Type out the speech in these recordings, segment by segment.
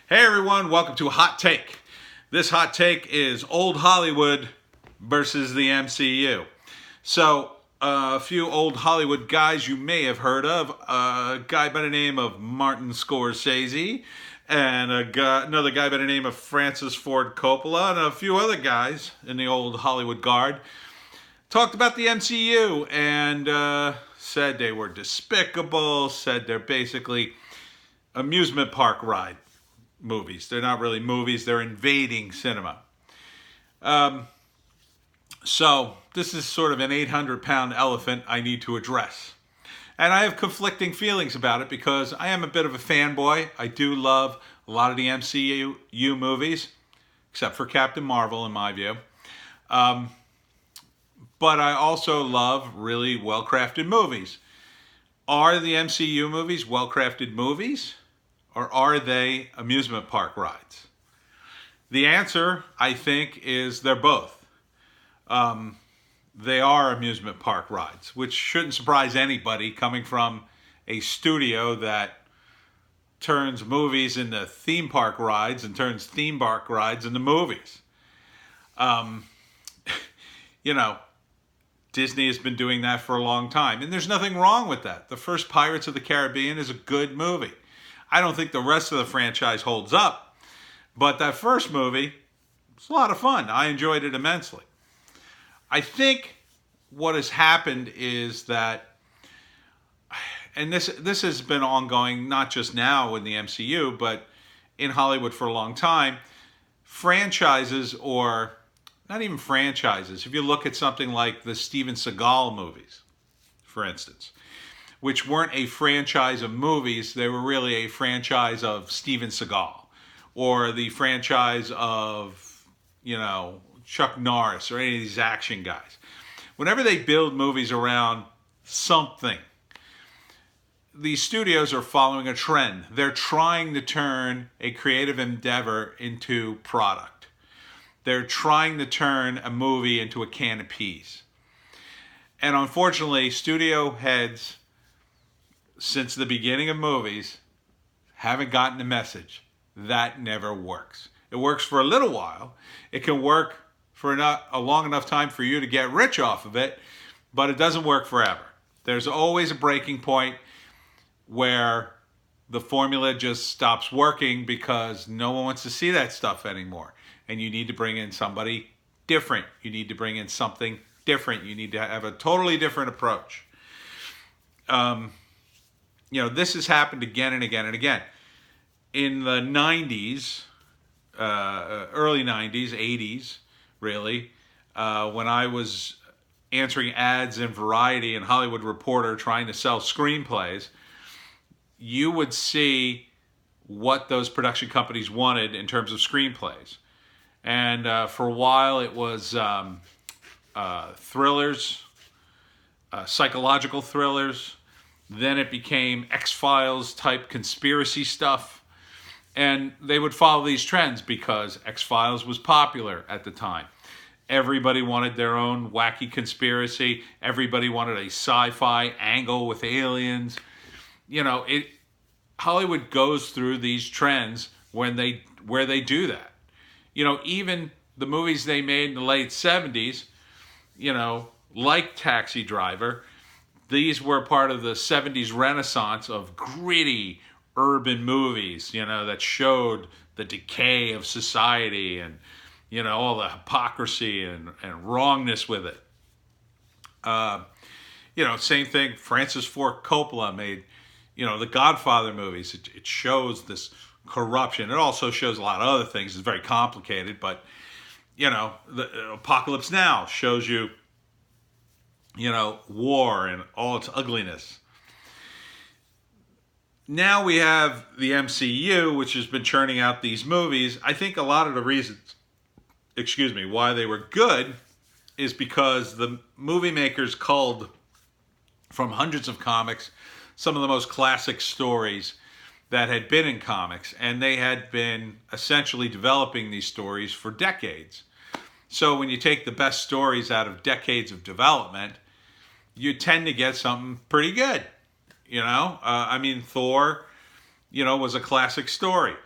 Hey everyone, welcome to Hot Take. This hot take is old Hollywood versus the MCU. So, a few old Hollywood guys you may have heard of. A guy by the name of Martin Scorsese, and another guy by the name of Francis Ford Coppala, and a few other guys in the old Hollywood guard talked about the MCU and said they were despicable, said they're basically amusement park ride movies. They're not really movies, they're invading cinema. So this is sort of an 800-pound elephant I need to address. And I have conflicting feelings about it because I am a bit of a fanboy. I do love a lot of the MCU movies, except for Captain Marvel in my view. But I also love really well-crafted movies. Are the MCU movies well-crafted movies? Or are they amusement park rides? The answer, I think, is they're both. They are amusement park rides, which shouldn't surprise anybody coming from a studio that turns movies into theme park rides and turns theme park rides into movies. Disney has been doing that for a long time, and there's nothing wrong with that. The first Pirates of the Caribbean is a good movie. I don't think the rest of the franchise holds up, but that first movie was a lot of fun. I enjoyed it immensely. I think what has happened is that, and this has been ongoing not just now in the MCU, but in Hollywood for a long time, franchises, or not even franchises, if you look at something like the Steven Seagal movies, for instance, which weren't a franchise of movies, they were really a franchise of Steven Seagal, or the franchise of, Chuck Norris, or any of these action guys. Whenever they build movies around something, these studios are following a trend. They're trying to turn a creative endeavor into product. They're trying to turn a movie into a can of peas. And unfortunately, studio heads, since the beginning of movies, haven't gotten the message. That never works. It works for a little while. It can work for a long enough time for you to get rich off of it, but it doesn't work forever. There's always a breaking point where the formula just stops working because no one wants to see that stuff anymore. And you need to bring in somebody different. You need to bring in something different. You need to have a totally different approach. This has happened again and again and again. In the 90s, early 90s, 80s, really, when I was answering ads in Variety and Hollywood Reporter trying to sell screenplays, you would see what those production companies wanted in terms of screenplays. And for a while, it was thrillers, psychological thrillers. Then it became X-Files type conspiracy stuff. And they would follow these trends because X-Files was popular at the time. Everybody wanted their own wacky conspiracy. Everybody wanted a sci-fi angle with aliens. Hollywood goes through these trends where they do that. Even the movies they made in the late 70s, like Taxi Driver, these were part of the 70s renaissance of gritty urban movies, that showed the decay of society and, all the hypocrisy and wrongness with it. Same thing, Francis Ford Coppola made, the Godfather movies. It shows this corruption. It also shows a lot of other things. It's very complicated, but, the Apocalypse Now shows you, war and all its ugliness. Now we have the MCU, which has been churning out these movies. I think a lot of the reasons, why they were good is because the movie makers culled from hundreds of comics some of the most classic stories that had been in comics, and they had been essentially developing these stories for decades. So when you take the best stories out of decades of development, you tend to get something pretty good. Thor, was a classic story.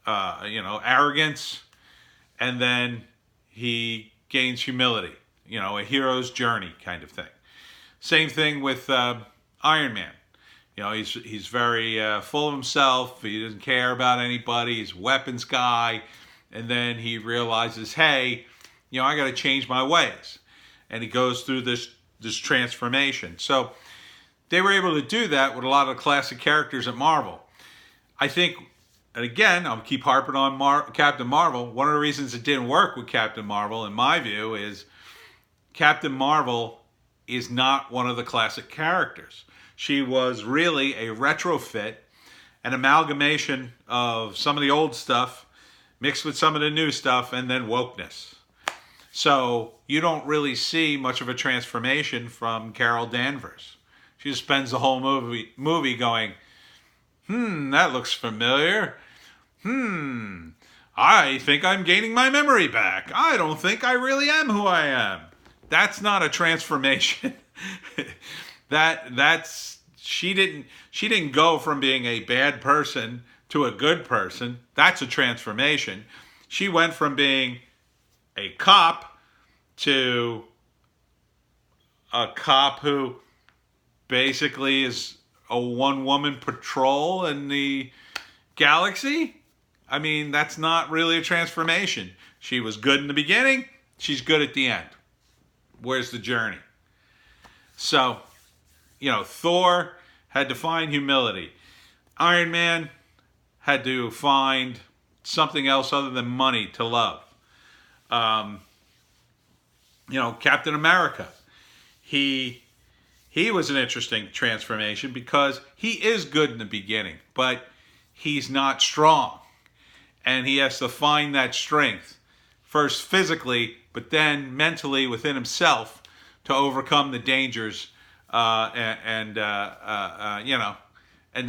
arrogance, and then he gains humility, a hero's journey kind of thing. Same thing with Iron Man. He's very full of himself. He doesn't care about anybody. He's a weapons guy. And then he realizes, hey, I got to change my ways. And he goes through this transformation. So they were able to do that with a lot of classic characters at Marvel. I think, and again, I'll keep harping on Captain Marvel. One of the reasons it didn't work with Captain Marvel, in my view, is Captain Marvel is not one of the classic characters. She was really a retrofit, an amalgamation of some of the old stuff mixed with some of the new stuff, and then wokeness. So you don't really see much of a transformation from Carol Danvers. She just spends the whole movie going, that looks familiar. I think I'm gaining my memory back. I don't think I really am who I am. That's not a transformation. She didn't go from being a bad person to a good person. That's a transformation. She went from being a cop to a cop who basically is a one-woman patrol in the galaxy. I mean, that's not really a transformation. She was good in the beginning. She's good at the end. Where's the journey? So, Thor had to find humility. Iron Man had to find something else other than money to love. Captain America, he was an interesting transformation because he is good in the beginning, but he's not strong. And he has to find that strength, first physically, but then mentally within himself to overcome the dangers and the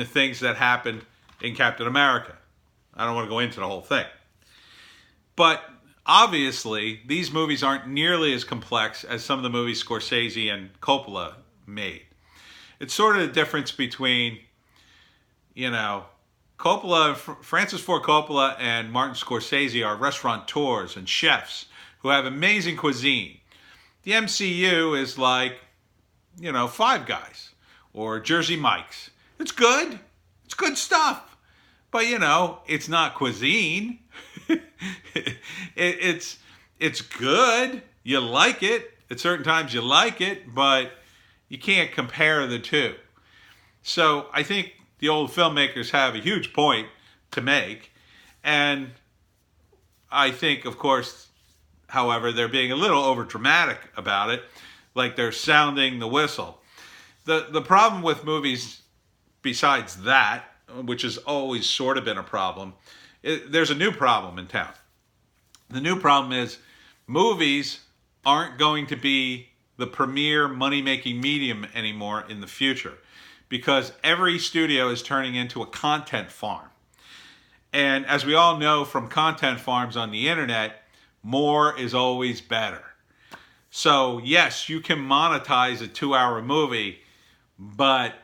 things that happened in Captain America. I don't want to go into the whole thing. But obviously, these movies aren't nearly as complex as some of the movies Scorsese and Coppala made. It's sort of the difference between, Francis Ford Coppola and Martin Scorsese are restaurateurs and chefs who have amazing cuisine. The MCU is like, Five Guys or Jersey Mike's. It's good. It's good stuff. But, it's not cuisine. It's good. You like it. At certain times you like it, but you can't compare the two. So I think the old filmmakers have a huge point to make. And I think, of course, however, they're being a little overdramatic about it, like they're sounding the whistle. The problem with movies, besides that, which has always sort of been a problem, there's a new problem in town. The new problem is movies aren't going to be the premier money-making medium anymore in the future because every studio is turning into a content farm. And as we all know from content farms on the internet, more is always better. So yes, you can monetize a 2-hour movie, but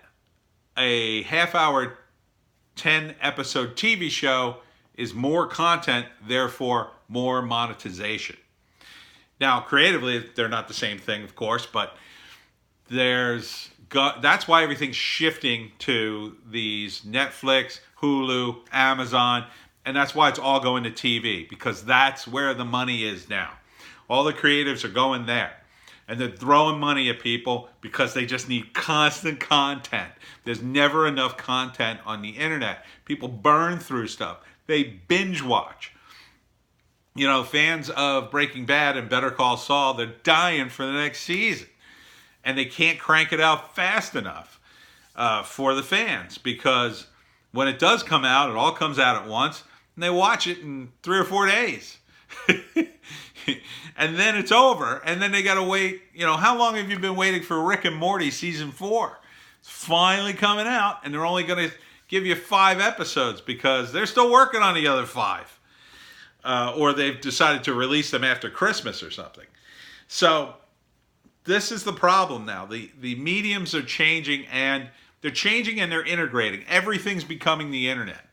a half-hour, 10-episode TV show is more content, therefore more monetization. Now, creatively, they're not the same thing, of course, but that's why everything's shifting to these Netflix, Hulu, Amazon, and that's why it's all going to TV, because that's where the money is now. All the creatives are going there. And they're throwing money at people because they just need constant content. There's never enough content on the internet. People burn through stuff. They binge watch. Fans of Breaking Bad and Better Call Saul, they're dying for the next season. And they can't crank it out fast enough for the fans because when it does come out, it all comes out at once. And they watch it in 3 or 4 days. And then it's over. And then they got to wait. How long have you been waiting for Rick and Morty season 4? It's finally coming out. And they're only going to give you 5 episodes because they're still working on the other 5. Or they've decided to release them after Christmas or something. So this is the problem now. The mediums are changing and they're changing and they're integrating. Everything's becoming the internet.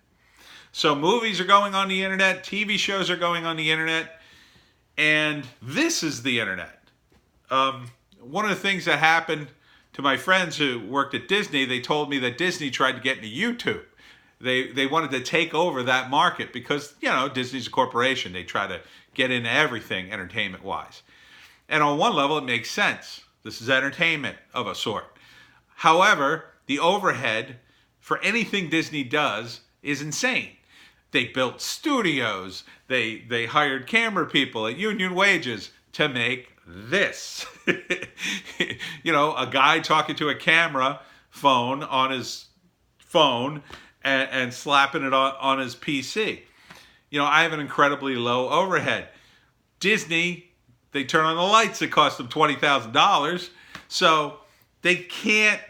So movies are going on the internet, TV shows are going on the internet, and this is the internet. One of the things that happened to my friends who worked at Disney, they told me that Disney tried to get into YouTube. They wanted to take over that market because, Disney's a corporation. They try to get into everything entertainment-wise. And on one level, it makes sense. This is entertainment of a sort. However, the overhead for anything Disney does is insane. They built studios. They hired camera people at union wages to make this. A guy talking to a camera phone on his phone and slapping it on his PC. I have an incredibly low overhead. Disney, they turn on the lights that cost them $20,000. So they can't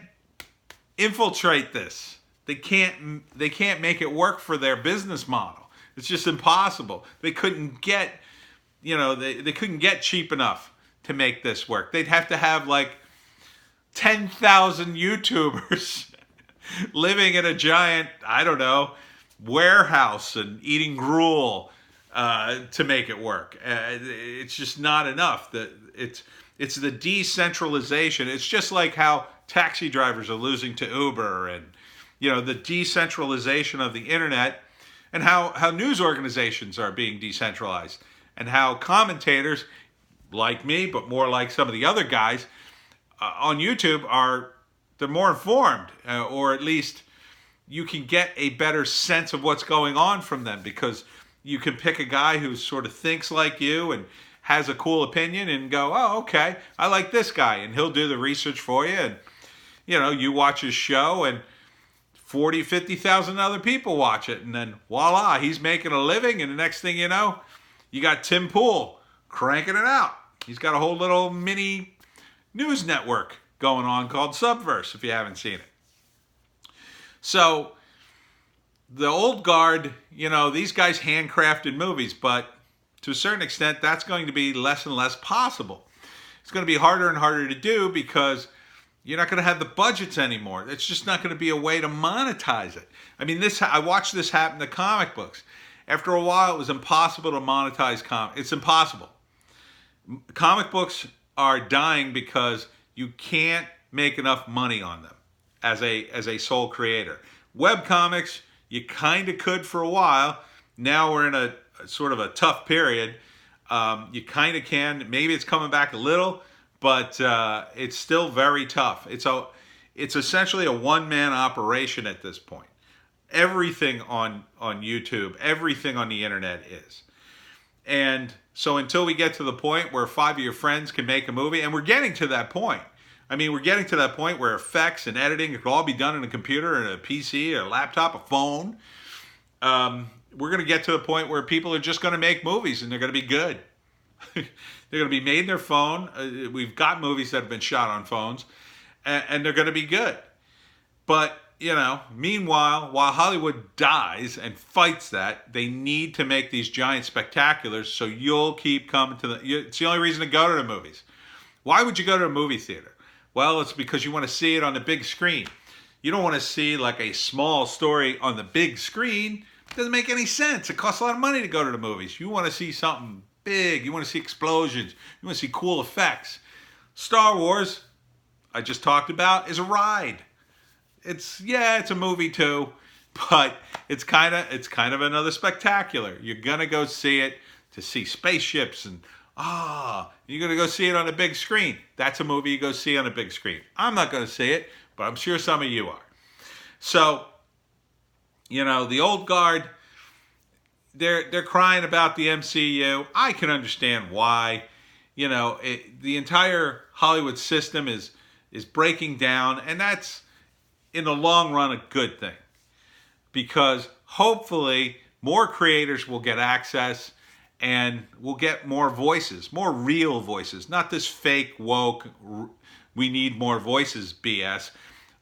infiltrate this. They can't make it work for their business model. It's just impossible. They couldn't get, they couldn't get cheap enough to make this work. They'd have to have like 10,000 YouTubers living in a giant, warehouse and eating gruel to make it work. It's just not enough. It's the decentralization. It's just like how taxi drivers are losing to Uber, and the decentralization of the internet, and how news organizations are being decentralized, and how commentators like me, but more like some of the other guys on YouTube they're more informed, or at least you can get a better sense of what's going on from them, because you can pick a guy who sort of thinks like you and has a cool opinion and go, oh, okay, I like this guy, and he'll do the research for you, and you watch his show and 40, 50,000 other people watch it, and then voila, he's making a living, and the next thing you know, you got Tim Pool cranking it out. He's got a whole little mini news network going on called Subverse, if you haven't seen it. So the old guard, these guys handcrafted movies, but to a certain extent, that's going to be less and less possible. It's going to be harder and harder to do because you're not going to have the budgets anymore. It's just not going to be a way to monetize it. I watched this happen to comic books. After a while, it was impossible to monetize comics. It's impossible. Comic books are dying because you can't make enough money on them as a sole creator. Web comics, you kind of could for a while. Now we're in a sort of a tough period. You kind of can. Maybe it's coming back a little, but it's still very tough. It's essentially a one-man operation at this point. Everything on YouTube, everything on the internet is. And so until we get to the point where 5 of your friends can make a movie, and we're getting to that point. We're getting to that point where effects and editing can all be done in a computer, and a PC, or a laptop, a phone. We're going to get to the point where people are just going to make movies, and they're going to be good. They're going to be made in their phone. We've got movies that have been shot on phones, and they're going to be good. But, meanwhile, while Hollywood dies and fights that, they need to make these giant spectaculars, so you'll keep coming to it's the only reason to go to the movies. Why would you go to a movie theater? Well, it's because you want to see it on the big screen. You don't want to see like a small story on the big screen. It doesn't make any sense. It costs a lot of money to go to the movies. You want to see something big. You want to see explosions. You want to see cool effects. Star Wars, I just talked about, is a ride. It's a movie too, but it's kind of another spectacular. You're gonna go see it to see spaceships, and you're gonna go see it on a big screen. That's a movie you go see on a big screen. I'm not gonna see it, but I'm sure some of you are. So, the old guard, they're crying about the MCU. I can understand why. The entire Hollywood system is breaking down, and that's in the long run a good thing, because hopefully more creators will get access, and we'll get more voices, more real voices, not this fake woke we need more voices BS.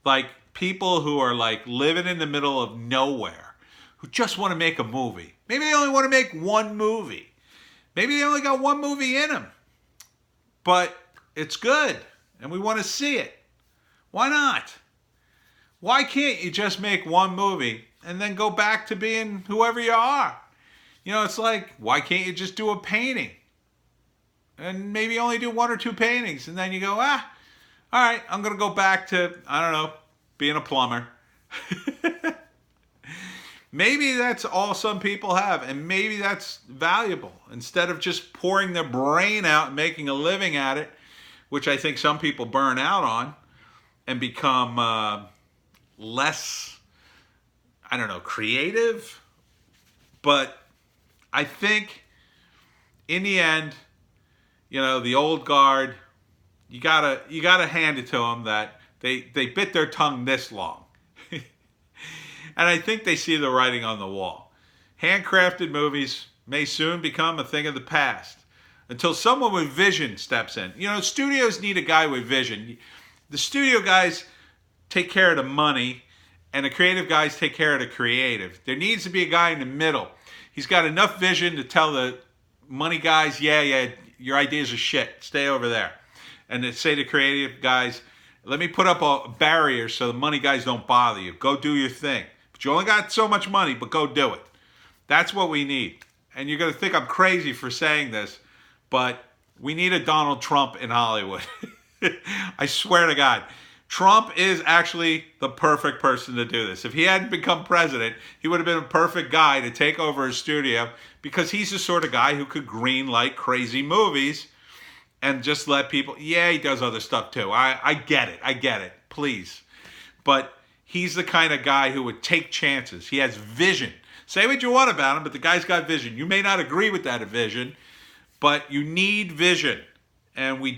Like people who are like living in the middle of nowhere, who just want to make a movie. Maybe they only want to make one movie. Maybe they only got one movie in them, but it's good and we want to see it. Why not? Why can't you just make one movie and then go back to being whoever you are. You know, it's like, why can't you just do a painting? And maybe only do 1 or 2 paintings. And then you go, all right, I'm going to go back to, I don't know, being a plumber. Maybe that's all some people have. And maybe that's valuable. Instead of just pouring their brain out and making a living at it, which I think some people burn out on and become less, I don't know, creative. But I think in the end, you know, the old guard, you gotta hand it to them that they bit their tongue this long. And I think they see the writing on the wall. Handcrafted movies may soon become a thing of the past until someone with vision steps in. You know, studios need a guy with vision. The studio guys take care of the money, and the creative guys take care of the creative. There needs to be a guy in the middle. He's got enough vision to tell the money guys, yeah, your ideas are shit. Stay over there. And to say to creative guys, let me put up a barrier so the money guys don't bother you. Go do your thing. But you only got so much money, but go do it. That's what we need. And you're going to think I'm crazy for saying this, but we need a Donald Trump in Hollywood. I swear to God. Trump is actually the perfect person to do this. If he hadn't become president, he would have been a perfect guy to take over his studio because he's the sort of guy who could greenlight crazy movies and just let people, yeah, he does other stuff too. I get it, please. But he's the kind of guy who would take chances. He has vision. Say what you want about him, but the guy's got vision. You may not agree with that vision, but you need vision. And we